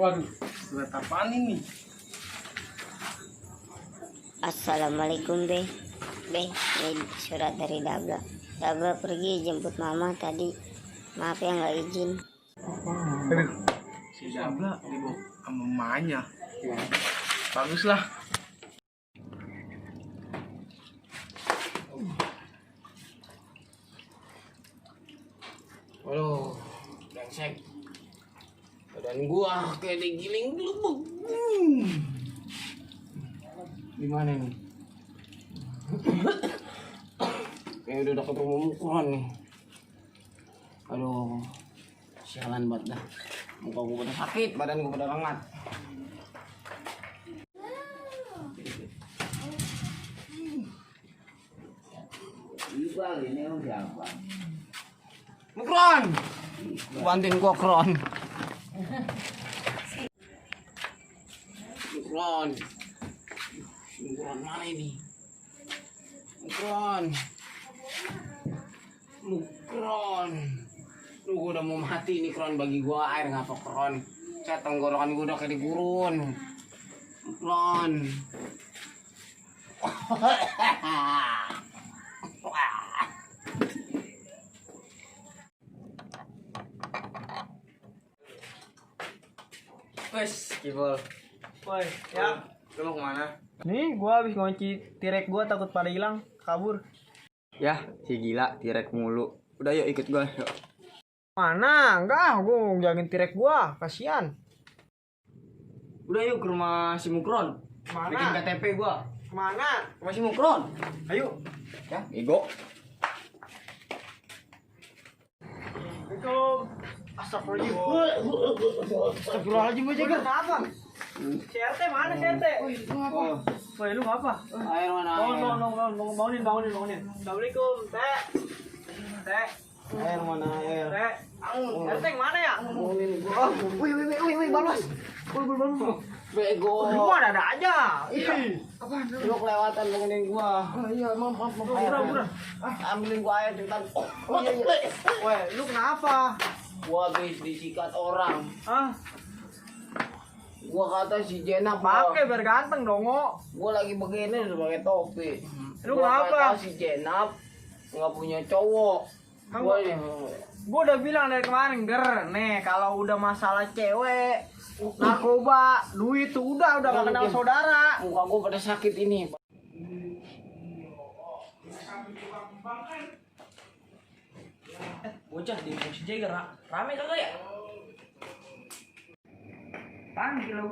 Waduh, surat apaan ini? Assalamualaikum Be. Be, ini surat dari Dabla. Dabla pergi jemput mama tadi. Maaf ya nggak izin. Aduh, si Dabla dibawa sama mamanya. Bagus lah. Halo, brengsek. Badan gua kayak digiling gelubuk. Gimana nih? Kayak udah deket rumah Mukron nih. Aduh, sialan banget dah. Muka gua pada sakit, badan gua pada hangat. Ini siapa? Mukron! Bantuin gua, Kron. Mukron. Mukron mana ini? Mukron. Mukron. Lu gua udah mau mati nih, Kron. Bagi gua air ngapa, Kron? Saya tenggorokan gua udah kayak digurun. Mukron. Wes, Kibol. Woi, ya. Lu mau kemana? Nih, gua habis ngunci tirek gua takut pada hilang, kabur. Ya, si gila, tirek mulu. Udah yuk ikut gua, yuk. Mana? Enggak, gua jagain tirek gua, kasihan. Udah yuk ke rumah si Mukron. Mana? Bikin KTP gua. Mana? Rumah si Mukron. Ayo. Ya, ego. Assalamualaikum. Astagfirullahaladzim. Astagfirullahaladzim aja kan. Kenapa? CRT mana CRT? Woi, lu ngapa? Air mana? Bangunin. Assalamualaikum, Teh. Teh. Air mana air? Teh. RT yang mana ya? Ngomongin gua. Wih, balas. Bego. Lu mah ada aja. Iya. Apaan? Lu kelewatan ngomongin gua. Iya, maaf. Air. Ambilin gua air cepetan. Iya. Woi, lu kenapa? Gua habis disikat orang. Hah? Gua kata si Jena Pakai biar ganteng dong, Gua lagi begini udah pakai topi. Lu Gua kenapa? kata si Jenap nggak punya cowok. Kan Gua udah bilang dari kemarin, nih kalau udah masalah cewek, narkoba, duit tuh udah gak kenal saudara. muka gua pada sakit ini. Bocah di musik Jagger, rame kagak ya? Pan kilo.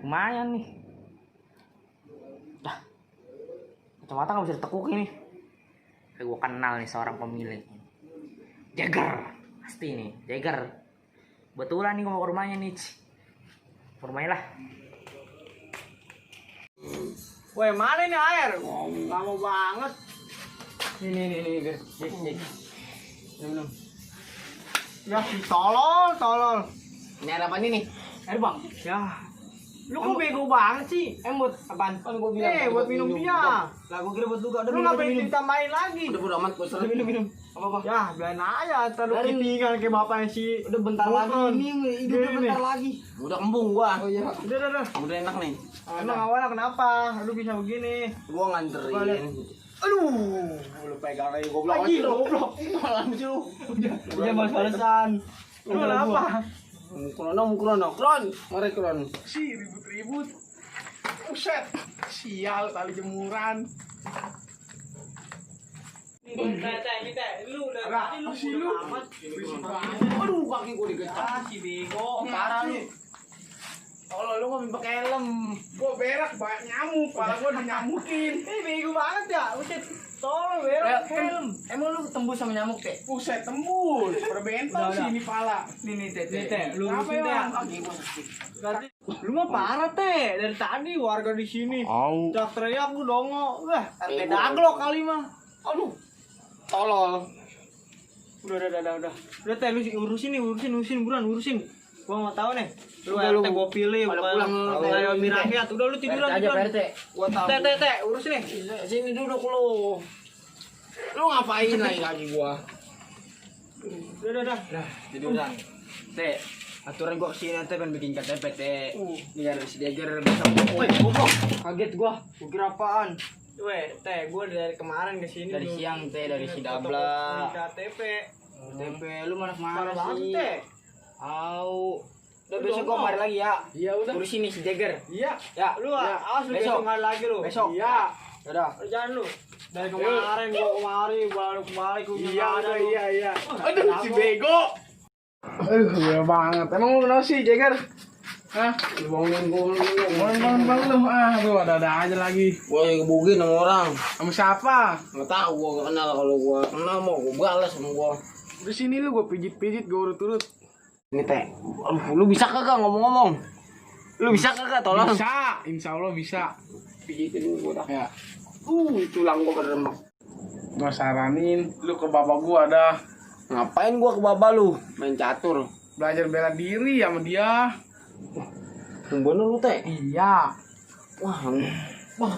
Lumayan nih. Dah. Kacamata nggak bisa ditekuk ini. Kayak gua kenal nih seorang pemilik. Jagger. Pasti nih, Jagger. Betulan nih gua mau ke rumahnya nih. Ke rumahnya lah. Woi, mana nih air? Nggak mau banget. Nih, Ger. Cek. Minum. Ya, si tolol. Ini ada apa nih? Air bang. Ya. Lu kok bego banget sih? Buat apaan? Kan gua bilang Buat minum dia. Lah gua kira buat lu Lu ngapain ditambahin lagi? Udah bodo amat, gua sering minum. Apa? Ya, biarin aja. Terlalu ketinggalan kayak bapaknya si. Udah bentar lagi ini, udah bentar lagi. Udah kembung gua. Oh iya. Udah. Udah enak nih. Emang awalnya kenapa? Lu bisa begini. Gua nganterin. Aduh, Lu pegang aja goblok. lagi goblok. Malam lu. Iya, balas-balasan. Lu kenapa? Mukrono. Mari Kron. Si ribut-ribut. Buset. Sial tali jemuran. Lu udah tadi lu bodo amat. Aduh, kaki gua digecek. si bego. Parah lu. Kalau lu nggak pakai helm. Gua berak banyak nyamuk, kepala gua dinyamukin. Bego banget ya. Buset. Tolong berak helm. Emang lu tembus sama nyamuk, Teh? Buset tembus. Berbentol Udah. sih ini pala. Nih, Teh. Lu Apa urusin, Teh. ya? Kaki gua sakit. Berarti lu mah parah, Teh. Dari tadi warga di sini. Au. Teriak lu dongo. Wah, Bego. daglok kali mah. Aduh. Tolol. Udah. Udah, Teh, lu urusin buruan. Gua mau tahu nih. Lu Udah, RT gua pilih pada bukan pulang lu, Teh. ngayomi rakyat. Udah lu tiduran. Aja PRT. Gua tahu. Teh, urusin nih. Sini duduk lu. Lu ngapain lagi kaki gua? Udah. Tiduran. Teh, aturan gua kesini nanti pengen bikin KTP teh. Biar si Jagger besok. Woi, goblok. Kaget gua. Gua kira apaan? Weh, teh, gue dari kemarin kesini Dari belum- siang teh dari si belum Dabla. KTP. KTP lu mana Parah kemana banget, sih? teh. Au. Udah Lu besok ngomong. gua kemari lagi ya. Iya udah. Urusin nih si Jagger. Iya. Ya. Lu ya. awas lu Besok. besok nggak lagi lu. Besok. Iya. Udah. Lu jangan lu. Dari kemarin gua kemari, baru kembali gua Iya, nggak ada lu. iya. Wah, Aduh, si bego. Aduh, gila banget. Emang lu kenapa sih, Jagger? Hah? Lu bangunin gua lu. Bangun lu. Aduh, ada aja lagi. Gua gebugin sama orang. Sama siapa? Enggak tahu gua enggak kenal, kalau gua kenal mau gua balas sama gua. Di sini lu gua pijit-pijit, gua urut-urut. Ini teh. Aduh, lu bisa kagak ngomong-ngomong? Lu bisa kagak tolong? Bisa, insya Allah bisa. Pijitin dulu gua dah. Ya, Tulang gua pada remek. gua saranin lu ke bapak gua dah. Ngapain gua ke baba lu? Main catur. Belajar bela diri sama dia. Yang bener lu teh. Iya. Wah,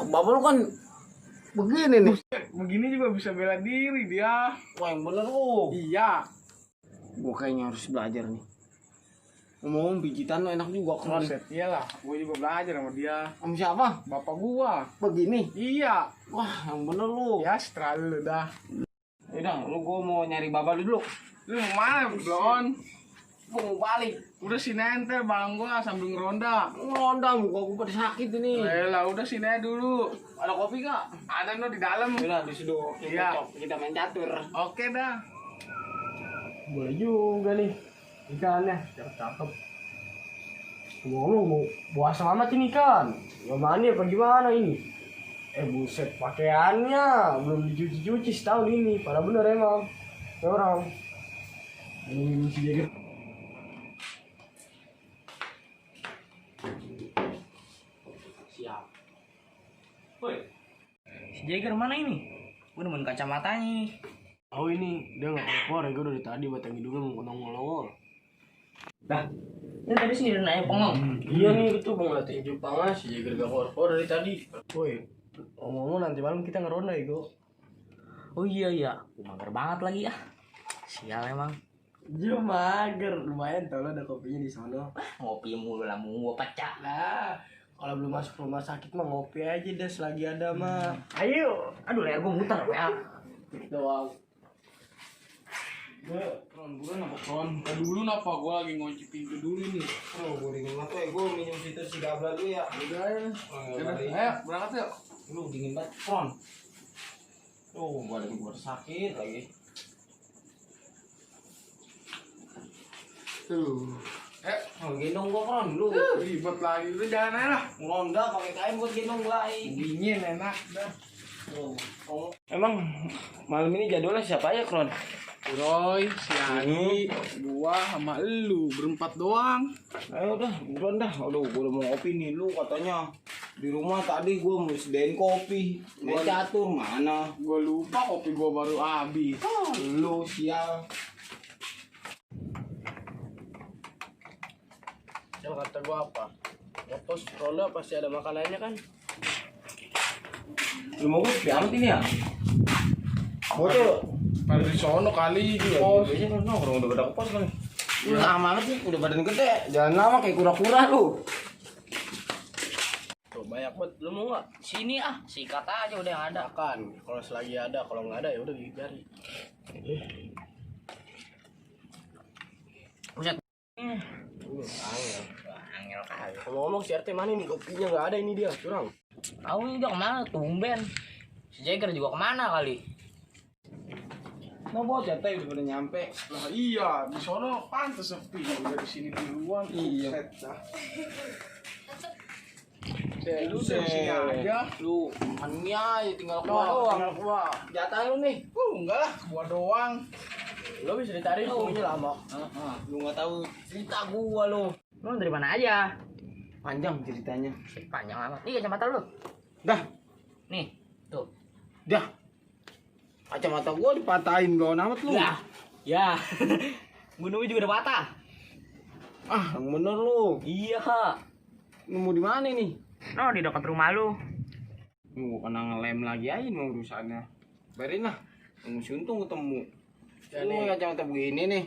baba lu kan begini nih. Begini juga bisa bela diri dia. Wah, yang bener lu. Iya. Gua kayaknya harus belajar nih. Ngomong pijitan lu enak juga keren. Buset, iyalah. Gua juga belajar sama dia. Sama siapa? Bapak gua. Begini. Iya. Wah, yang bener lu. Ya, setelah lu dah. Udah, lu gua mau nyari baba lu dulu. Lu mau mana, Blon? Gua mau balik. Udah si nenter bang gua sambil ngeronda. Ngeronda muka gua pada sakit ini. Lah, udah sini aja dulu. Ada kopi gak? Ada no di dalam. Udah, di situ. Iya. Kita main catur. Oke dah. Boleh juga nih. Ikannya cakep-cakep. Ngomong mau puasa amat ini kan. Nggak mandi apa gimana ini? Buset, pakaiannya belum dicuci-cuci setahun ini. Pada bener emang. Ya orang. Ini si Jagger. Siap. Woi. Si Jagger mana ini? Gue nemuin kacamatanya nih. Oh ini dia nggak keluar ya, gue dari tadi batang hidungnya mau nongol-nongol. Dah. Ini tadi sih nanya pengong. Iya nih itu bang ngeliatin Jepang si Jagger gak keluar dari tadi. Woi, ngomong nanti malam kita ngeronda ya go. Oh iya. Gue mager banget lagi ya. Sial emang. Dia mager, lumayan tau lo ada kopinya di sana. Ngopi mulu lah mau gue pecah. Lah, kalau belum masuk rumah sakit mah ngopi aja deh selagi ada mah. Ayo. Aduh leher gue muter ya. Doang. Kron, buruan apa Kron? Dulu napa gua lagi ngunci pintu dulu nih. Oh, gua dingin banget. Gua minum situ si Dabla dulu ya. Udah ya. Udah, Ayo, berangkat yuk. Lu dingin banget, Kron. Oh, badan gua sakit lagi. Tuh. Oh, gendong gua, Kron. Lu Ribet lagi. Udah jalan aja lah. ngeronda pakai kain buat gendong gua. Dingin enak dah. Emang malam ini jadwalnya siapa aja, Kron? Roy, si Agi, gua sama elu berempat doang. Ayo dah, buruan dah. Aduh, gua udah mau ngopi nih. Lu katanya di rumah tadi gua mau sedain kopi. Main catur mana? Gua lupa kopi gua baru habis. Lu sial. Yang kata gua apa? Ngepos ronda pasti ada makanannya kan? Lu mau kopi amat ini ya? Gua tuh Pada di sono kali di oh, pos. biasanya nongkrong udah pada ke pos kali. Lu lama banget nih, udah badan gede. Jangan lama kayak kura-kura lu. Tuh banyak banget, lu mau nggak? Sini ah. Sikat aja udah yang ada. Kan, kalau selagi ada, kalau nggak ada ya udah gigit jari. Buset. Angel. Angel kali. Ngomong-ngomong si RT mana nih kopinya nggak ada ini dia curang. Tahu ini dia kemana? Tumben. Si Jagger juga kemana kali? Mau bawa jatah udah pada nyampe. Lah iya, di sono pantes sepi. Udah di sini duluan. Iya. Buset dah. Lu dari sini aja. Lu mania aja tinggal keluar Doang, doang. tinggal keluar. Jatah lu nih. Enggak lah, gua doang. Lo bisa ditarik kopinya lama. Lu nggak tahu cerita gua lu. Lu dari mana aja? Panjang ceritanya. Panjang amat. Nih kacamata lu. Dah, Nih. Tuh. dah. Kacamata gua dipatahin gawon amat lu. Lah. Ya. Gunungnya juga udah patah. Ah, yang bener lu. Iya. Nemu di mana nih? No, di dekat rumah lu. Mau kena ngelem lagi aja mau urusannya. Bayarin lah. Yang si untung ketemu. Ini kacamata begini nih.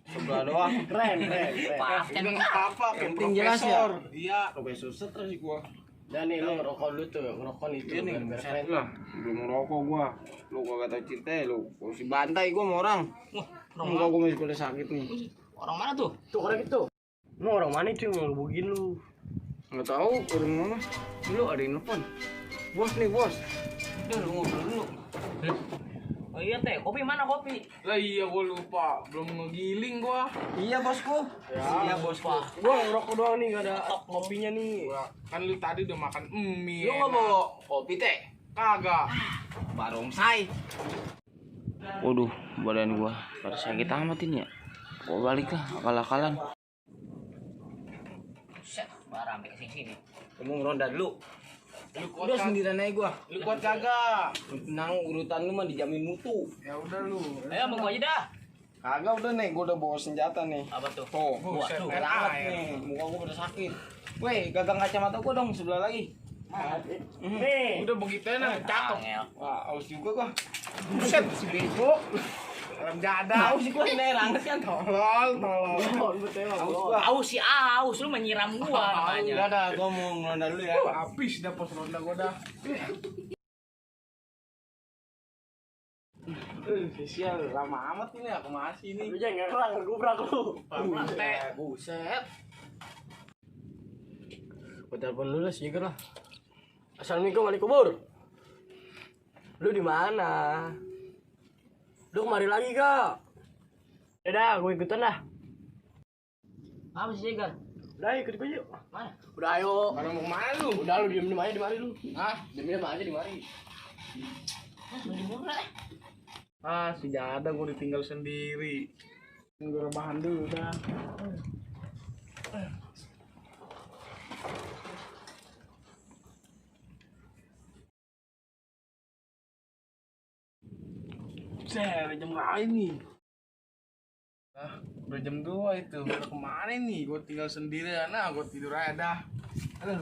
Sebelah doang. Keren. Udah nggak apa-apa, kan Penting jelas ya? Iya, profesor stres sih gua. Dan nih lu ngerokok dulu tuh, ngerokok itu Iya nih, biar set keren. lah. Belum ngerokok gua. Lu kagak tau cinta ya lu. Gua si bantai gua sama orang. Enggak, gua masih kuliah sakit nih. Orang mana tuh? Tuh korek itu. Lu orang mana cuy mau ngebukin lu? Enggak tahu orang mana. Dulu ada yang nelfon. Bos nih, bos. Udah lu ngobrol dulu. Oh iya teh, kopi mana kopi? Lah iya gua lupa, belum ngegiling gua. Iya bosku. Iya bosku. Gua ngerokok doang nih, gak ada kopinya nih. Kan lu tadi udah makan mie. Lu enggak bawa kopi teh? Kagak. Barongsai. Waduh, badan gua pada sakit amat ini ya. Gua balik lah, akal-akalan. Set, barang sampai ke sini. Kamu ngeronda dulu. Lu kuat Udah kagak? sendirian aja gua. Lu kuat kagak? Tenang, urutan lu mah dijamin mutu. Ya udah lu. Ayo mau gua aja dah. Kagak udah nih, gua udah bawa senjata nih. Apa tuh? Tuh, Buset, tuh, air amat air. nih. Muka gua pada sakit. Weh, gagang kacamata gua dong sebelah lagi. Nih. Udah begitu enak, cakep. Angel. Wah, aus juga gua. Buset, si bego. Orang jada. Aus sih gua ini langet kan. Tolol. Belum betul Aus gua. gua. Aus si aus, lu menyiram gua namanya. Udah dah, gua mau ngeronda dulu ya. Habis dah pos ronda gua dah. Spesial lama amat ini aku masih nih. Lu jangan ngerang, gubrak lu. Buset. Gua telepon lu lah, sejager lah. Assalamualaikum, Waalaikumsalam. Lu di mana? Lu kemari lagi kak? Udah, gue ikutan dah. Apa sih Jegal? Udah, ikut gue yuk. Mana? Udah ayo. Kalau mau kemana lu? Udah lu diem aja di mari lu. Hah? Diem aja di mari. Ah, si jada gua ditinggal sendiri. Gua rebahan dulu dah. Jam lain nih. Ah, udah jam 2 itu. Udah kemana nih? Gue tinggal sendirian. Nah, gue tidur aja dah. Aduh.